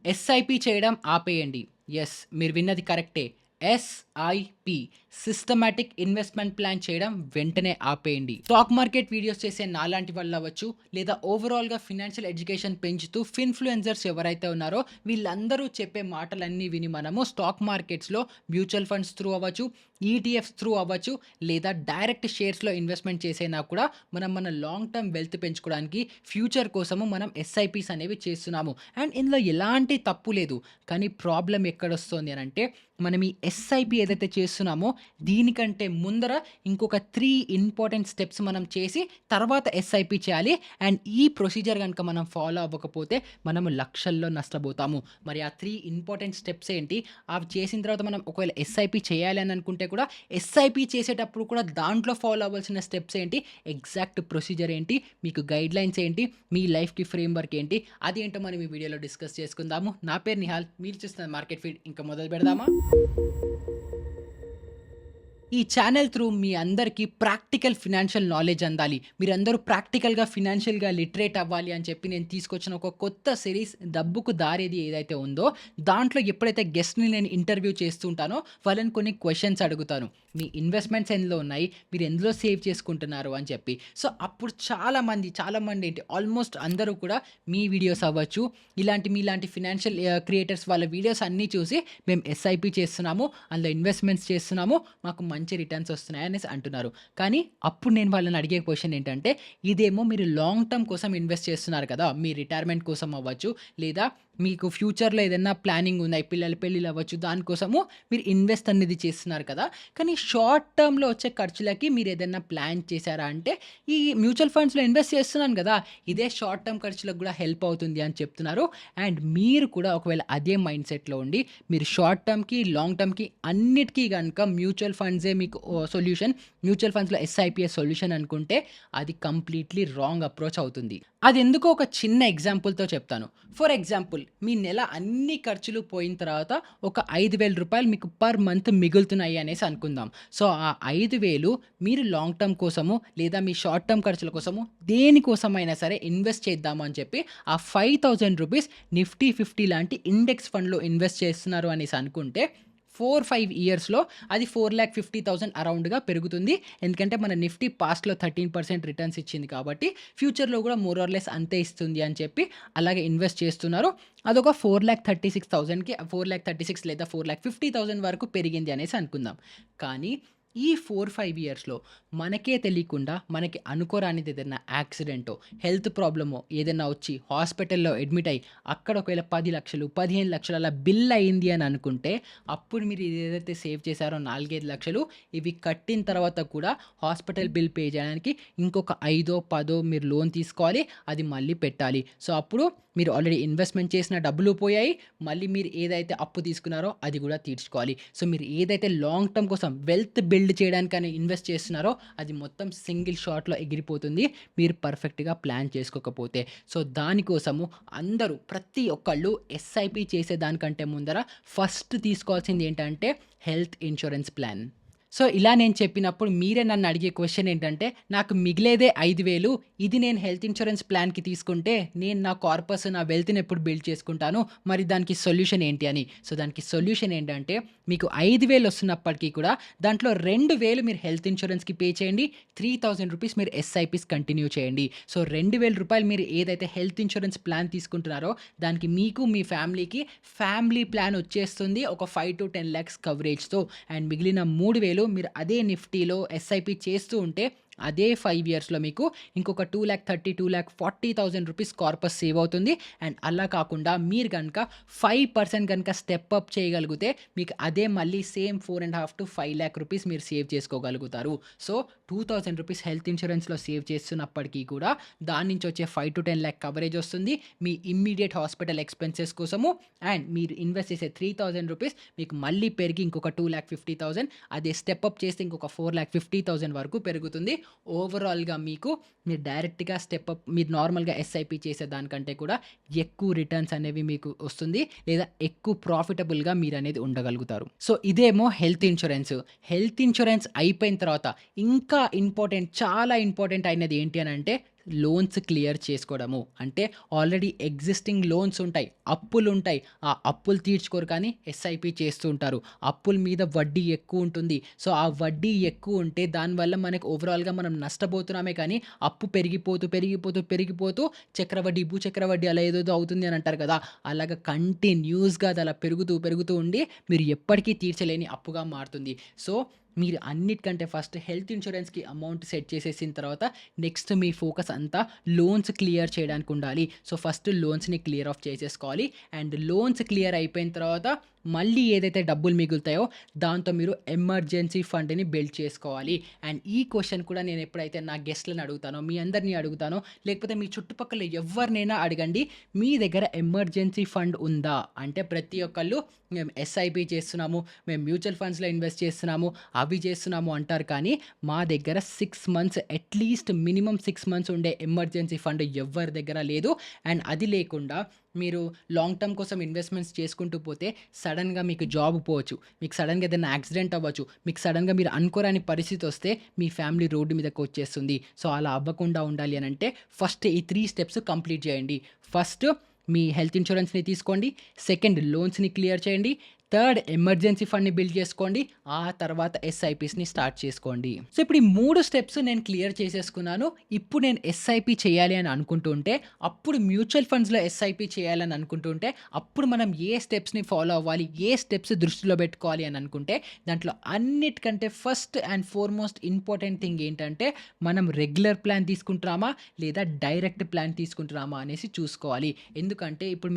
SIP చేయడం ఆపేయండి. Yes, మీరు విన్నది కరెక్టే. ఎస్ఐపి సిస్టమాటిక్ ఇన్వెస్ట్‌మెంట్ ప్లాన్ చేయడం వెంటనే ఆపేయండి. స్టాక్ మార్కెట్ వీడియోస్ చేసే నాలాంటి వాళ్ళవ్వచ్చు, లేదా ఓవరాల్‌గా ఫినాన్షియల్ ఎడ్యుకేషన్ పెంచుతూ ఫిన్‌ఫ్లుయెన్సర్స్ ఎవరైతే ఉన్నారో వీళ్ళందరూ చెప్పే మాటలన్నీ విని మనము స్టాక్ మార్కెట్స్‌లో మ్యూచువల్ ఫండ్స్ త్రూ అవ్వచ్చు, ఈటీఎఫ్స్ త్రూ అవ్వచ్చు, లేదా డైరెక్ట్ షేర్స్‌లో ఇన్వెస్ట్‌మెంట్ చేసైనా కూడా మనం మన లాంగ్ టర్మ్ వెల్త్ పెంచుకోవడానికి ఫ్యూచర్ కోసము మనం ఎస్ఐపీస్ అనేవి చేస్తున్నాము. అండ్ ఇందులో ఎలాంటి తప్పు లేదు. కానీ ప్రాబ్లమ్ ఎక్కడొస్తుంది అనంటే, మనం ఈ ఎస్ఐపి ఏదైతే చేస్తున్నామో దీనికంటే ముందర ఇంకొక 3 ఇంపార్టెంట్ స్టెప్స్ మనం చేసి తర్వాత ఎస్ఐపి చేయాలి. అండ్ ఈ ప్రొసీజర్ గనుక మనం ఫాలో అవ్వకపోతే మనము లక్షల్లో నష్టపోతాము. మరి ఆ 3 ఇంపార్టెంట్ స్టెప్స్ ఏంటి? అవి చేసిన తర్వాత మనం ఒకవేళ ఎస్ఐపి చేయాలి అని అనుకుంటే కూడా ఎస్ఐపి చేసేటప్పుడు కూడా దాంట్లో ఫాలో అవ్వాల్సిన స్టెప్స్ ఏంటి? ఎగ్జాక్ట్ ప్రొసీజర్ ఏంటి? మీకు గైడ్‌లైన్స్ ఏంటి? మీ లైఫ్‌కి ఫ్రేమ్‌వర్క్ ఏంటి? అదేంటో మనం ఈ వీడియోలో డిస్కస్ చేసుకుందాము. నా పేరు నిహాల్. మీరు చూస్తున్న మార్కెట్ ఫీడ్. ఇంకా మొదలు పెడదామా? ఈ ఛానల్ త్రూ మీ అందరికీ ప్రాక్టికల్ ఫినాన్షియల్ నాలెడ్జ్ అందాలి. మీరందరూ ప్రాక్టికల్‌గా ఫినాన్షియల్‌గా లిటరేట్ అవ్వాలి అని చెప్పి నేను తీసుకొచ్చిన ఒక కొత్త సిరీస్ 'డబ్బుకు దారేది' ఏదైతే ఉందో, దాంట్లో ఎప్పుడైతే గెస్ట్‌ని నేను ఇంటర్వ్యూ చేస్తూ ఉంటానో వాళ్ళని కొన్ని క్వెషన్స్ అడుగుతాను. మీ ఇన్వెస్ట్‌మెంట్స్ ఎందులో ఉన్నాయి? మీరు ఎందులో సేవ్ చేసుకుంటున్నారు అని చెప్పి. సో, అప్పుడు చాలామంది ఏంటి ఆల్మోస్ట్ అందరూ కూడా మీ వీడియోస్ అవ్వచ్చు, మీలాంటి ఫినాన్షియల్ క్రియేటర్స్ వాళ్ళ వీడియోస్ అన్నీ చూసి మేము ఎస్ఐపి చేస్తున్నాము, అందులో ఇన్వెస్ట్‌మెంట్స్ చేస్తున్నాము, మాకు మంచి రిటర్న్స్ వస్తున్నాయి అనేసి అంటున్నారు. కానీ అప్పుడు నేను వాళ్ళని అడిగే క్వెషన్ ఏంటంటే, ఇదేమో మీరు లాంగ్ టర్మ్ కోసం ఇన్వెస్ట్ చేస్తున్నారు కదా! మీ రిటైర్మెంట్ కోసం అవ్వచ్చు, లేదా మీకు ఫ్యూచర్‌లో ఏదన్నా ప్లానింగ్ ఉన్నాయి, పిల్లల పెళ్ళిళ్ళు అవ్వచ్చు, దానికోసము మీరు ఇన్వెస్ట్ అనేది చేస్తున్నారు కదా! కానీ షార్ట్ టర్మ్‌లో వచ్చే ఖర్చులకి మీరు ఏదన్నా ప్లాన్ చేశారా అంటే, ఈ మ్యూచువల్ ఫండ్స్‌లో ఇన్వెస్ట్ చేస్తున్నాను కదా! ఇదే షార్ట్ టర్మ్ ఖర్చులకు కూడా హెల్ప్ అవుతుంది అని చెప్తున్నారు. అండ్ మీరు కూడా ఒకవేళ అదే మైండ్ సెట్‌లో ఉండి మీరు షార్ట్ టర్మ్‌కి, లాంగ్ టర్మ్‌కి అన్నిటికి గనుక మ్యూచువల్ ఫండ్సే మీకు సొల్యూషన్, మ్యూచువల్ ఫండ్స్‌లో ఎస్ఐపిఏ సొల్యూషన్ అనుకుంటే అది కంప్లీట్‌లీ రాంగ్ అప్రోచ్ అవుతుంది. అదెందుకో ఒక చిన్న ఎగ్జాంపుల్‌తో చెప్తాను. ఫర్ ఎగ్జాంపుల్, మీ నెల అన్ని ఖర్చులు పోయిన తర్వాత ఒక రూ. 5,000 మీకు పర్ మంత్ మిగులుతున్నాయి అనేసి అనుకుందాం. సో, ఆ 5,000 మీరు లాంగ్ టర్మ్ కోసము, లేదా మీ షార్ట్ టర్మ్ ఖర్చుల కోసము దేనికోసమైనా సరే ఇన్వెస్ట్ చేద్దాము అని చెప్పి ఆ రూ. 5,000 నిఫ్టీ 50 లాంటి ఇండెక్స్ ఫండ్‌లో ఇన్వెస్ట్ చేస్తున్నారు అనేసి అనుకుంటే 4, 5 ఇయర్స్‌లో అది 4,50,000 అరౌండ్‌గా పెరుగుతుంది. ఎందుకంటే మన నిఫ్టీ పాస్ట్‌లో 13% రిటర్న్స్ ఇచ్చింది కాబట్టి ఫ్యూచర్‌లో కూడా మోర్ ఆర్ లెస్ అంతే ఇస్తుంది అని చెప్పి అలాగే ఇన్వెస్ట్ చేస్తున్నారు. అదొక 4,36,000కి 4,36,000 లేదా 4,50,000 వరకు పెరిగింది అనేసి అనుకుందాం. కానీ ఈ 4, 5 ఇయర్స్‌లో మనకే తెలియకుండా మనకి అనుకోరానిది ఏదైనా యాక్సిడెంటో, హెల్త్ ప్రాబ్లమో ఏదైనా వచ్చి హాస్పిటల్‌లో అడ్మిట్ అయ్యి అక్కడ ఒకవేళ 10,00,000, 15,00,000 అలా బిల్ అయింది అని అనుకుంటే, అప్పుడు మీరు ఏదైతే సేవ్ చేశారో 4, 5,00,000 ఇవి కట్టిన తర్వాత కూడా హాస్పిటల్ బిల్ పే చేయడానికి ఇంకొక 5, 10 మీరు లోన్ తీసుకోవాలి. అది మళ్ళీ పెట్టాలి. సో, అప్పుడు మీరు ఆల్రెడీ ఇన్వెస్ట్‌మెంట్ చేసిన డబ్బులు పోయాయి. మళ్ళీ మీరు ఏదైతే అప్పు తీసుకున్నారో అది కూడా తీర్చుకోవాలి. సో, మీరు ఏదైతే లాంగ్ టర్మ్ కోసం వెల్త్ బిల్డ్ చేయడానికని ఇన్వెస్ట్ చేస్తున్నారో అది మొత్తం సింగిల్ షాట్‌లో ఎగిరిపోతుంది. మీరు పర్ఫెక్ట్‌గా ప్లాన్ చేసుకోకపోతే. సో, దానికోసము అందరూ ప్రతి ఒక్కళ్ళు ఎస్ఐపి చేసేదానికంటే ముందర ఫస్ట్ తీసుకోవాల్సింది ఏంటంటే హెల్త్ ఇన్స్యూరెన్స్ ప్లాన్. సో, ఇలా నేను చెప్పినప్పుడు మీరే నన్ను అడిగే క్వెషన్ ఏంటంటే, నాకు మిగిలేదే 5,000, ఇది నేను హెల్త్ ఇన్స్యూరెన్స్ ప్లాన్‌కి తీసుకుంటే నేను నా కార్పస్, నా వెల్త్‌ని ఎప్పుడు బిల్డ్ చేసుకుంటాను? మరి దానికి సొల్యూషన్ ఏంటి అని. సో, దానికి సొల్యూషన్ ఏంటంటే, మీకు 5,000 వస్తున్నప్పటికీ కూడా దాంట్లో 2,000 మీరు హెల్త్ ఇన్స్యూరెన్స్‌కి పే చేయండి. రూ. 3,000 మీరు ఎస్ఐపీస్ కంటిన్యూ చేయండి. సో, రూ. 2,000 మీరు ఏదైతే హెల్త్ ఇన్స్యూరెన్స్ ప్లాన్ తీసుకుంటున్నారో దానికి మీకు, మీ ఫ్యామిలీకి ఫ్యామిలీ ప్లాన్ వచ్చేస్తుంది. ఒక 5-10 లాక్స్ కవరేజ్‌తో. అండ్ మిగిలిన 3,000 మీరు అదే నిఫ్టీలో ఎస్ఐపి చేస్తూ ఉంటే అదే 5 ఇయర్స్‌లో మీకు ఇంకొక 2,30,000, 2,40,000 రూపీస్ కార్పస్ సేవ్ అవుతుంది. అండ్ అలా కాకుండా మీరు గనక 5% గనక స్టెప్ అప్ చేయగలిగితే మీకు అదే మళ్ళీ సేమ్ 4,500,000 to 5,00,000 రూపీస్ మీరు సేవ్ చేసుకోగలుగుతారు. సో, 2,000 రూపీస్ హెల్త్ ఇన్స్యూరెన్స్‌లో సేవ్ చేస్తున్నప్పటికీ కూడా దాని నుంచి వచ్చే 5-10 లాక్ కవరేజ్ వస్తుంది. మీ ఇమ్మీడియేట్ హాస్పిటల్ ఎక్స్‌పెన్సెస్ కోసము. అండ్ మీరు ఇన్వెస్ట్ చేసే 3,000 రూపీస్ మీకు మళ్ళీ పెరిగి ఇంకొక 2,50,000, అదే స్టెప్ అప్ చేస్తే ఇంకొక 4,50,000 వరకు పెరుగుతుంది. ఓవరాల్‌గా మీరు డైరెక్ట్‌గా స్టెప్ అప్, మీరు నార్మల్‌గా ఎస్ఐపి చేసే దానికంటే కూడా ఎక్కువ రిటర్న్స్ అనేవి మీకు వస్తుంది. లేదా ఎక్కువ ప్రాఫిటబుల్‌గా మీరనేది ఉండగలుగుతారు. సో, ఇదేమో హెల్త్ ఇన్స్యూరెన్స్. హెల్త్ ఇన్స్యూరెన్స్ అయిపోయిన తర్వాత ఇంకా ఇంపార్టెంట్, చాలా ఇంపార్టెంట్ అయినది ఏంటి అనంటే లోన్స్ క్లియర్ చేసుకోవడము. అంటే ఆల్రెడీ ఎగ్జిస్టింగ్ లోన్స్ ఉంటాయి, అప్పులుంటాయి. ఆ అప్పులు తీర్చుకోరు కానీ ఎస్ఐపి చేస్తూ ఉంటారు. అప్పుల మీద వడ్డీ ఎక్కువుంటుంది. సో, ఆ వడ్డీ ఎక్కువుంటే దానివల్ల మనకు ఓవరాల్‌గా మనం నష్టపోతున్నామే కానీ అప్పు పెరిగిపోతూ చక్రవడ్డీ, భూచక్రవడ్డీ అలా ఏదేదో అవుతుంది అని అంటారు కదా! అలాగా కంటిన్యూయస్‌గా అది అలా పెరుగుతూ ఉండి మీరు ఎప్పటికీ తీర్చలేని అప్పుగా మారుతుంది. సో, మీరు అన్నిటికంటే ఫస్ట్ హెల్త్ ఇన్స్యూరెన్స్‌కి అమౌంట్ సెట్ చేసేసిన తర్వాత నెక్స్ట్ మీ ఫోకస్ అంతా లోన్స్ క్లియర్ చేయడానికి ఉండాలి. సో, ఫస్ట్ లోన్స్‌ని క్లియర్ ఆఫ్ చేసేసుకోవాలి. అండ్ లోన్స్ క్లియర్ అయిపోయిన తర్వాత మళ్ళీ ఏదైతే డబ్బులు మిగులుతాయో దాంతో మీరు ఎమర్జెన్సీ ఫండ్‌ని బిల్డ్ చేసుకోవాలి. అండ్ ఈ క్వెషన్ కూడా నేను ఎప్పుడైతే నా గెస్ట్‌లని అడుగుతానో, మీ అందరిని అడుగుతానో, లేకపోతే మీ చుట్టుపక్కల ఎవరినైనా అడగండి. మీ దగ్గర ఎమర్జెన్సీ ఫండ్ ఉందా? అంటే ప్రతి ఒక్కళ్ళు మేము ఎస్ఐపి చేస్తున్నాము, మేము మ్యూచువల్ ఫండ్స్‌లో ఇన్వెస్ట్ చేస్తున్నాము, అవి చేస్తున్నాము అంటారు. కానీ మా దగ్గర 6 మంత్స్ అట్‌లీస్ట్ మినిమమ్ 6 మంత్స్ ఉండే ఎమర్జెన్సీ ఫండ్ ఎవ్వరి దగ్గర లేదు. అండ్ అది లేకుండా మీరు లాంగ్ టర్మ్ కోసం ఇన్వెస్ట్‌మెంట్స్ చేసుకుంటూ పోతే సడెన్‌గా మీకు జాబ్ పోవచ్చు. మీకు సడెన్‌గా ఏదైనా యాక్సిడెంట్ అవ్వచ్చు. మీకు సడెన్‌గా మీరు అనుకోరాని పరిస్థితి వస్తే మీ ఫ్యామిలీ రోడ్డు మీదకొచ్చేస్తుంది. సో, అలా అవ్వకుండా ఉండాలి అనంటే ఫస్ట్ ఈ 3 స్టెప్స్ కంప్లీట్ చేయండి. ఫస్ట్ మీ హెల్త్ ఇన్స్యూరెన్స్‌ని తీసుకోండి. సెకండ్ లోన్స్‌ని క్లియర్ చేయండి. థర్డ్ ఎమర్జెన్సీ ఫండ్‌ని బిల్డ్ చేసుకోండి. ఆ తర్వాత ఎస్ఐపీస్‌ని స్టార్ట్ చేసుకోండి. సో, ఇప్పుడు ఈ 3 స్టెప్స్ నేను క్లియర్ చేసేసుకున్నాను. ఇప్పుడు నేను ఎస్ఐపి చేయాలి అని అనుకుంటూ ఉంటే, అప్పుడు మ్యూచువల్ ఫండ్స్‌లో ఎస్ఐపి చేయాలని అనుకుంటూ ఉంటే, అప్పుడు మనం ఏ స్టెప్స్‌ని ఫాలో అవ్వాలి, ఏ స్టెప్స్ దృష్టిలో పెట్టుకోవాలి అని అనుకుంటే, దాంట్లో అన్నిటికంటే first and foremost important thing ఏంటంటే, మనం రెగ్యులర్ ప్లాన్ తీసుకుంటున్నామా? లేదా డైరెక్ట్ ప్లాన్ తీసుకుంటున్నామా? అనేసి చూసుకోవాలి. ఎందుకంటే ఇప్పుడు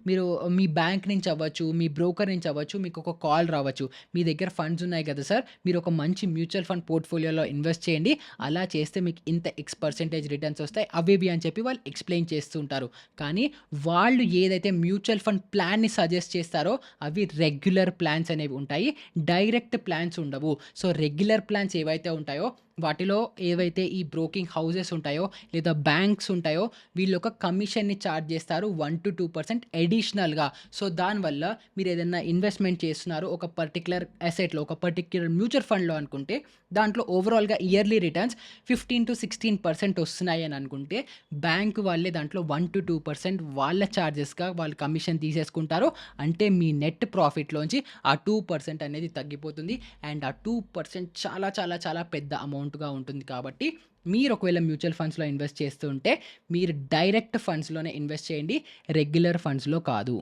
మీరు మీ బ్యాంక్ నుంచి అవ్వచ్చు, మీ బ్రోకర్ నుంచి అవ్వచ్చు, మీకు ఒక కాల్ రావచ్చు. మీ దగ్గర ఫండ్స్ ఉన్నాయి కదా సార్, మీరు ఒక మంచి మ్యూచువల్ ఫండ్ పోర్ట్‌ఫోలియోలో ఇన్వెస్ట్ చేయండి. అలా చేస్తే మీకు ఇంత పర్సెంటేజ్ రిటర్న్స్ వస్తాయి. అవి ఇవి అని చెప్పి వాళ్ళు ఎక్స్‌ప్లెయిన్ చేస్తూ ఉంటారు. కానీ వాళ్ళు ఏదైతే మ్యూచువల్ ఫండ్ ప్లాన్‌ని సజెస్ట్ చేస్తారో అవి రెగ్యులర్ ప్లాన్స్ అనేవి ఉంటాయి. డైరెక్ట్ ప్లాన్స్ ఉండవు. సో, రెగ్యులర్ ప్లాన్స్ ఏవైతే ఉంటాయో వాటిలో ఏవైతే ఈ బ్రోకింగ్ హౌసెస్ ఉంటాయో లేదా బ్యాంక్స్ ఉంటాయో వీళ్ళు ఒక కమిషన్‌ని చార్జ్ చేస్తారు 1-2% అడిషనల్‌గా. సో, దానివల్ల మీరు ఏదైనా ఇన్వెస్ట్‌మెంట్ చేస్తున్నారు ఒక పర్టిక్యులర్ అసెట్‌లో, ఒక పర్టిక్యులర్ మ్యూచువల్ ఫండ్‌లో అనుకుంటే దాంట్లో ఓవరాల్‌గా ఇయర్లీ రిటర్న్స్ 15-16% వస్తున్నాయి అని అనుకుంటే బ్యాంక్ వాళ్ళే దాంట్లో 1-2% వాళ్ళ చార్జెస్‌గా వాళ్ళు కమిషన్ తీసేసుకుంటారు. అంటే మీ నెట్ ప్రాఫిట్‌లోంచి ఆ 2% అనేది తగ్గిపోతుంది. అండ్ ఆ 2% చాలా చాలా చాలా పెద్ద అమౌంట్‌గా ఉంటుంది. కాబట్టి మీరు ఒకవేళ మ్యూచువల్ ఫండ్స్‌లో ఇన్వెస్ట్ చేస్తూ ఉంటే మీరు డైరెక్ట్ ఫండ్స్‌లోనే ఇన్వెస్ట్ చేయండి. రెగ్యులర్ ఫండ్స్‌లో కాదు.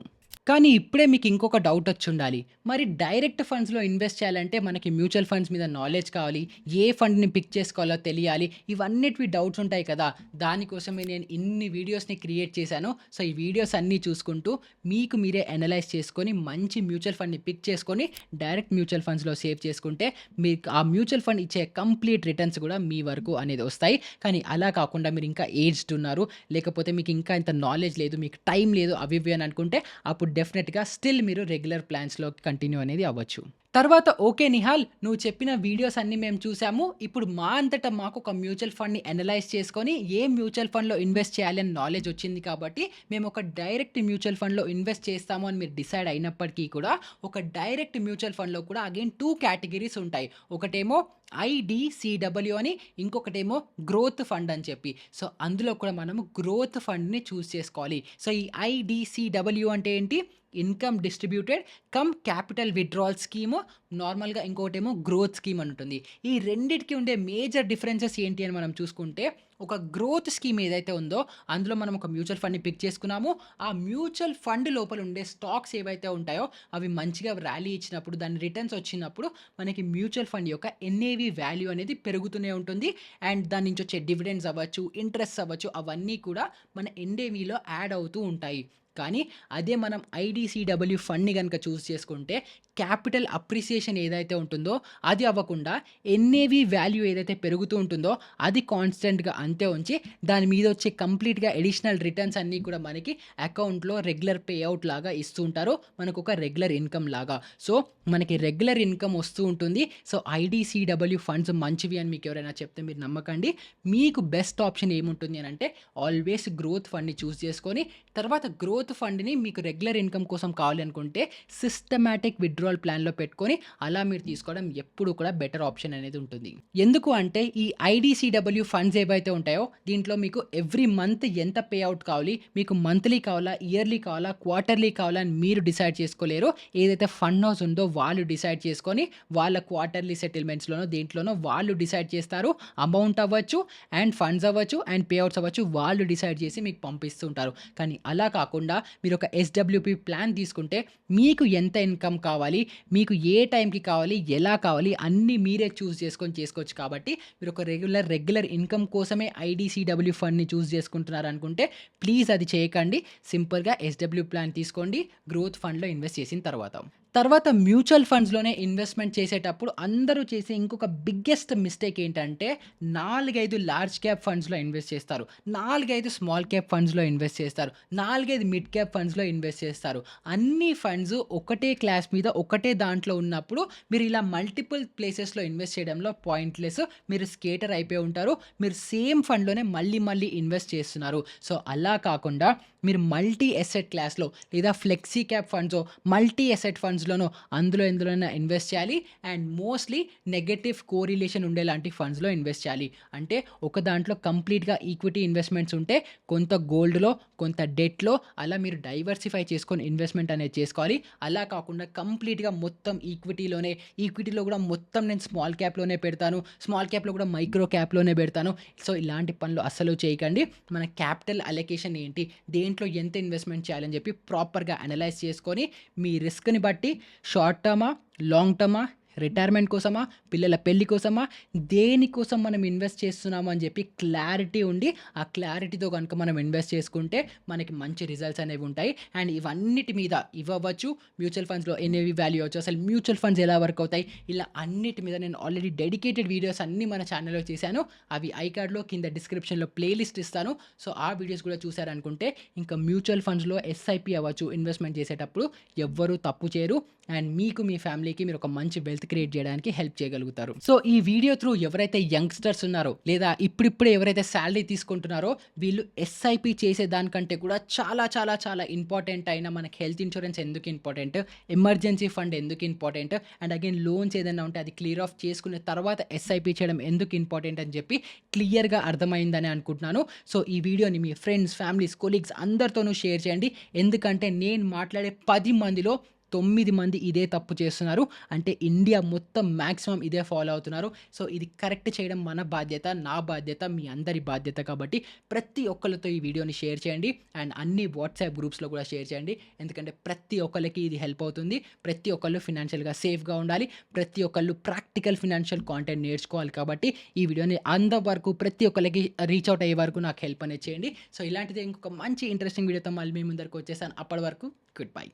కానీ ఇప్పుడే మీకు ఇంకొక డౌట్ వచ్చుండాలి. మరి డైరెక్ట్ ఫండ్స్‌లో ఇన్వెస్ట్ చేయాలంటే మనకి మ్యూచువల్ ఫండ్స్ మీద నాలెడ్జ్ కావాలి. ఏ ఫండ్‌ని పిక్ చేసుకోవాలో తెలియాలి. ఇవన్నిటివి డౌట్స్ ఉంటాయి కదా! దానికోసమే నేను ఇన్ని వీడియోస్‌ని క్రియేట్ చేశాను. సో, ఈ వీడియోస్ అన్నీ చూసుకుంటూ మీకు మీరే అనలైజ్ చేసుకొని మంచి మ్యూచువల్ ఫండ్‌ని పిక్ చేసుకొని డైరెక్ట్ మ్యూచువల్ ఫండ్స్‌లో సేవ్ చేసుకుంటే మీకు ఆ మ్యూచువల్ ఫండ్ ఇచ్చే కంప్లీట్ రిటర్న్స్ కూడా మీ వరకు అనేది వస్తాయి. కానీ అలా కాకుండా మీరు ఇంకా ఏజ్డ్ ఉన్నారు, లేకపోతే మీకు ఇంకా ఇంత నాలెడ్జ్ లేదు, మీకు టైం లేదు అవి ఇవి అని అనుకుంటే అప్పుడు డెఫినెట్‌గా స్టిల్ మీరు రెగ్యులర్ ప్లాన్స్‌లో కంటిన్యూ అనేది అవ్వచ్చు. తర్వాత ఓకే నిహాల్, నువ్వు చెప్పిన వీడియోస్ అన్నీ మేము చూసాము. ఇప్పుడు మా అంతట మాకు ఒక మ్యూచువల్ ఫండ్‌ని అనలైజ్ చేసుకొని ఏ మ్యూచువల్ ఫండ్‌లో ఇన్వెస్ట్ చేయాలి అని నాలెడ్జ్ వచ్చింది కాబట్టి మేము ఒక డైరెక్ట్ మ్యూచువల్ ఫండ్‌లో ఇన్వెస్ట్ చేస్తాము అని మీరు డిసైడ్ అయినప్పటికీ కూడా ఒక డైరెక్ట్ మ్యూచువల్ ఫండ్‌లో కూడా అగైన్ 2 కేటగిరీస్ ఉంటాయి. ఒకటేమో ఐడీసీడబ్ల్యూ అని, ఇంకొకటేమో గ్రోత్ ఫండ్ అని చెప్పి. సో, అందులో కూడా మనము గ్రోత్ ఫండ్‌ని చూజ్ చేసుకోవాలి. సో, ఈ ఐడీసీడబ్ల్యూ అంటే ఏంటి? Income distributed come capital withdrawal scheme. నార్మల్‌గా ఇంకోటేమో గ్రోత్ స్కీమ్ అని ఉంటుంది. ఈ రెండిటికి ఉండే మేజర్ డిఫరెన్సెస్ ఏంటి అని మనం చూసుకుంటే, ఒక గ్రోత్ స్కీమ్ ఏదైతే ఉందో అందులో మనం ఒక మ్యూచువల్ ఫండ్‌ని పిక్ చేసుకున్నాము. ఆ మ్యూచువల్ ఫండ్ లోపల ఉండే స్టాక్స్ ఏవైతే ఉంటాయో అవి మంచిగా ర్యాలీ ఇచ్చినప్పుడు, దాని రిటర్న్స్ వచ్చినప్పుడు మనకి మ్యూచువల్ ఫండ్ యొక్క ఎన్ఏవి వాల్యూ అనేది పెరుగుతూనే ఉంటుంది. అండ్ దాని నుంచి వచ్చే డివిడెండ్స్ అవ్వచ్చు, ఇంట్రెస్ట్ అవ్వచ్చు, అవన్నీ కూడా మన ఎన్ఏవిలో యాడ్ అవుతూ ఉంటాయి. కానీ అదే మనం ఐడీసీడబ్ల్యూ ఫండ్‌ని గనుక చూజ్ చేసుకుంటే క్యాపిటల్ అప్రిసియేషన్ ఏదైతే ఉంటుందో అది అవ్వకుండా ఎన్ఏవి వాల్యూ ఏదైతే పెరుగుతూ ఉంటుందో అది కాన్స్టెంట్‌గా అంతే ఉంచి దాని మీద వచ్చే కంప్లీట్‌గా అడిషనల్ రిటర్న్స్ అన్నీ కూడా మనకి అకౌంట్‌లో రెగ్యులర్ పే ఔట్ లాగా ఇస్తూ ఉంటారు. మనకొక రెగ్యులర్ ఇన్‌కమ్ లాగా. సో, మనకి రెగ్యులర్ ఇన్‌కమ్ వస్తూ ఉంటుంది. సో, ఐడీసీడబ్ల్యూ ఫండ్స్ మంచివి అని మీకు ఎవరైనా చెప్తే మీరు నమ్మకండి. మీకు బెస్ట్ ఆప్షన్ ఏముంటుంది అనంటే ఆల్వేస్ గ్రోత్ ఫండ్‌ని చూజ్ చేసుకొని తర్వాత గ్రోత్ ఫండ్‌ని మీకు రెగ్యులర్ ఇన్‌కమ్ కోసం కావాలి అనుకుంటే సిస్టమాటిక్ విత్‌డ్రా విత్‌డ్రాయల్ ప్లాన్‌లో పెట్టుకొని అలా మీరు తీసుకోవడం ఎప్పుడు కూడా బెటర్ ఆప్షన్ అనేది ఉంటుంది. ఎందుకు అంటే ఈ ఐడీసీడబ్ల్యూ ఫండ్స్ ఏవైతే ఉంటాయో దీంట్లో మీకు ఎవ్రీ మంత్ ఎంత పే అవుట్ కావాలి, మీకు మంత్లీ కావాలా, ఇయర్లీ కావాలా, క్వార్టర్లీ కావాలా అని మీరు డిసైడ్ చేసుకోలేరు. ఏదైతే ఫండ్ హౌస్ ఉందో వాళ్ళు డిసైడ్ చేసుకొని వాళ్ళ క్వార్టర్లీ సెటిల్మెంట్స్‌లోనో దేంట్లోనో వాళ్ళు డిసైడ్ చేస్తారు. అమౌంట్ అవ్వచ్చు అండ్ ఫండ్స్ అవ్వచ్చు అండ్ పే అవుట్స్ అవ్వచ్చు వాళ్ళు డిసైడ్ చేసి మీకు పంపిస్తూ ఉంటారు. కానీ అలా కాకుండా మీరు ఒక ఎస్‌డబ్ల్యూపీ ప్లాన్ తీసుకుంటే మీకు ఎంత ఇన్‌కమ్ కావాలి, మీకు ఏ టైంకి కావాలి, ఎలా కావాలి అన్నీ మీరే చూజ్ చేసుకొని చేసుకోవచ్చు. కాబట్టి మీరు ఒక రెగ్యులర్ ఇన్‌కమ్ కోసమే ఐడీసీడబ్ల్యూ ఫండ్‌ని చూజ్ చేసుకుంటున్నారనుకుంటే ప్లీజ్ అది చేయకండి. సింపుల్‌గా ఎస్‌డబ్ల్యూ ప్లాన్ తీసుకోండి గ్రోత్ ఫండ్‌లో ఇన్వెస్ట్ చేసిన తర్వాత. తర్వాత మ్యూచువల్ ఫండ్స్‌లోనే ఇన్వెస్ట్‌మెంట్ చేసేటప్పుడు అందరూ చేసే ఇంకొక బిగ్గెస్ట్ మిస్టేక్ ఏంటంటే 4, 5 లార్జ్ క్యాప్ ఫండ్స్‌లో ఇన్వెస్ట్ చేస్తారు. 4, 5 స్మాల్ క్యాప్ ఫండ్స్‌లో ఇన్వెస్ట్ చేస్తారు. 4, 5 మిడ్ క్యాప్ ఫండ్స్‌లో ఇన్వెస్ట్ చేస్తారు. అన్ని ఫండ్స్ ఒకటే క్లాస్ మీద ఒకటే దాంట్లో ఉన్నప్పుడు మీరు ఇలా మల్టిపుల్ ప్లేసెస్‌లో ఇన్వెస్ట్ చేయడంలో పాయింట్‌లెస్. మీరు స్కేటర్ అయిపోయి ఉంటారు. మీరు సేమ్ ఫండ్‌లోనే మళ్ళీ ఇన్వెస్ట్ చేస్తున్నారు. సో, అలా కాకుండా మీరు మల్టీ అసెట్ క్లాస్‌లో లేదా ఫ్లెక్సీ క్యాప్ ఫండ్సో, మల్టీ అసెట్ ఫండ్స్‌లోనో ఎందులోనైనా ఇన్వెస్ట్ చేయాలి. అండ్ మోస్ట్‌లీ నెగెటివ్ కోరిలేషన్ ఉండేలాంటి ఫండ్స్‌లో ఇన్వెస్ట్ చేయాలి. అంటే ఒక దాంట్లో కంప్లీట్‌గా ఈక్విటీ ఇన్వెస్ట్‌మెంట్స్ ఉంటే కొంత గోల్డ్‌లో, కొంత డెట్‌లో అలా మీరు డైవర్సిఫై చేసుకొని ఇన్వెస్ట్‌మెంట్ అనేది చేసుకోవాలి. అలా కాకుండా కంప్లీట్‌గా మొత్తం ఈక్విటీలో కూడా మొత్తం నేను స్మాల్ క్యాప్‌లోనే పెడతాను. స్మాల్ క్యాప్‌లో కూడా మైక్రో క్యాప్‌లోనే పెడతాను. సో, ఇలాంటి పనులు అస్సలు చేయకండి. మన క్యాపిటల్ అలొకేషన్ ఏంటి? దేంట్లో ఎంత ఇన్వెస్ట్‌మెంట్ చేయాలని చెప్పి ప్రాపర్‌గా అనలైజ్ చేసుకొని మీ రిస్క్‌ని బట్టి షార్ట్ టర్మా, లాంగ్ టర్మా, రిటైర్మెంట్ కోసమా, పిల్లల పెళ్లి కోసమా, దేనికోసం మనం ఇన్వెస్ట్ చేస్తున్నాము అని చెప్పి క్లారిటీ ఉండి, ఆ క్లారిటీతో గనుక మనం ఇన్వెస్ట్ చేసుకుంటే మనకి మంచి రిజల్ట్స్ అనేవి ఉంటాయి. అండ్ ఇవన్నిటి మీద ఇవ్వవచ్చు. మ్యూచువల్ ఫండ్స్‌లో ఎన్ఏవి వాల్యూ అవ్వచ్చు. అసలు మ్యూచువల్ ఫండ్స్ ఎలా వర్క్ అవుతాయి, ఇలా అన్నిటి మీద నేను ఆల్రెడీ డెడికేటెడ్ వీడియోస్ అన్నీ మన ఛానల్‌లో చేశాను. అవి ఐకార్డ్‌లో కింద డిస్క్రిప్షన్‌లో ప్లేలిస్ట్ ఇస్తాను. సో, ఆ వీడియోస్ కూడా చూసారనుకుంటే ఇంకా మ్యూచువల్ ఫండ్స్‌లో ఎస్ఐపి అవ్వచ్చు ఇన్వెస్ట్‌మెంట్ చేసేటప్పుడు ఎవ్వరు తప్పు చేయరు. అండ్ మీకు మీ ఫ్యామిలీకి మీరు ఒక మంచి వెల్త్ క్రియేట్ చేయడానికి హెల్ప్ చేయగలుగుతారు. సో, ఈ వీడియో త్రూ ఎవరైతే యంగ్‌స్టర్స్ ఉన్నారో లేదా ఇప్పుడిప్పుడే ఎవరైతే సాలరీ తీసుకుంటున్నారో వీళ్ళు ఎస్ఐపి చేసే దానికంటే కూడా చాలా ఇంపార్టెంట్ అయిన మనకి హెల్త్ ఇన్స్యూరెన్స్ ఎందుకు ఇంపార్టెంట్, ఎమర్జెన్సీ ఫండ్ ఎందుకు ఇంపార్టెంట్, అండ్ అగైన్ లోన్స్ ఏదైనా ఉంటే అది క్లియర్ ఆఫ్ చేసుకున్న తర్వాత ఎస్ఐపి చేయడం ఎందుకు ఇంపార్టెంట్ అని చెప్పి క్లియర్‌గా అర్థమైందని అనుకుంటున్నాను. సో, ఈ వీడియోని మీ ఫ్రెండ్స్, ఫ్యామిలీస్, కొలీగ్స్ అందరితోనూ షేర్ చేయండి. ఎందుకంటే నేను మాట్లాడే 10 మందిలో 9 మంది ఇదే తప్పు చేస్తున్నారు. అంటే ఇండియా మొత్తం మాక్సిమం ఇదే ఫాలో అవుతున్నారు. సో, ఇది కరెక్ట్ చేయడం మన బాధ్యత, నా బాధ్యత, మీ అందరి బాధ్యత. కాబట్టి ప్రతి ఒక్కళ్ళతో ఈ వీడియోని షేర్ చేయండి. అండ్ అన్ని వాట్సాప్ గ్రూప్స్‌లో కూడా షేర్ చేయండి. ఎందుకంటే ప్రతి ఒక్కళ్ళకి ఇది హెల్ప్ అవుతుంది. ప్రతి ఒక్కళ్ళు ఫినాన్షియల్‌గా సేఫ్‌గా ఉండాలి. ప్రతి ఒక్కళ్ళు ప్రాక్టికల్ ఫినాన్షియల్ కాంటెంట్ నేర్చుకోవాలి. కాబట్టి ఈ వీడియోని అందరి వరకు ప్రతి ఒక్కళ్ళకి రీచ్ అవుట్ అయ్యే వరకు నాకు హెల్ప్ అనేది చేయండి. సో, ఇలాంటిదే ఇంకొక మంచి ఇంట్రెస్టింగ్ వీడియోతో మళ్ళీ మీ ముందరికి వచ్చేసాను. అప్పటి వరకు గుడ్ బై.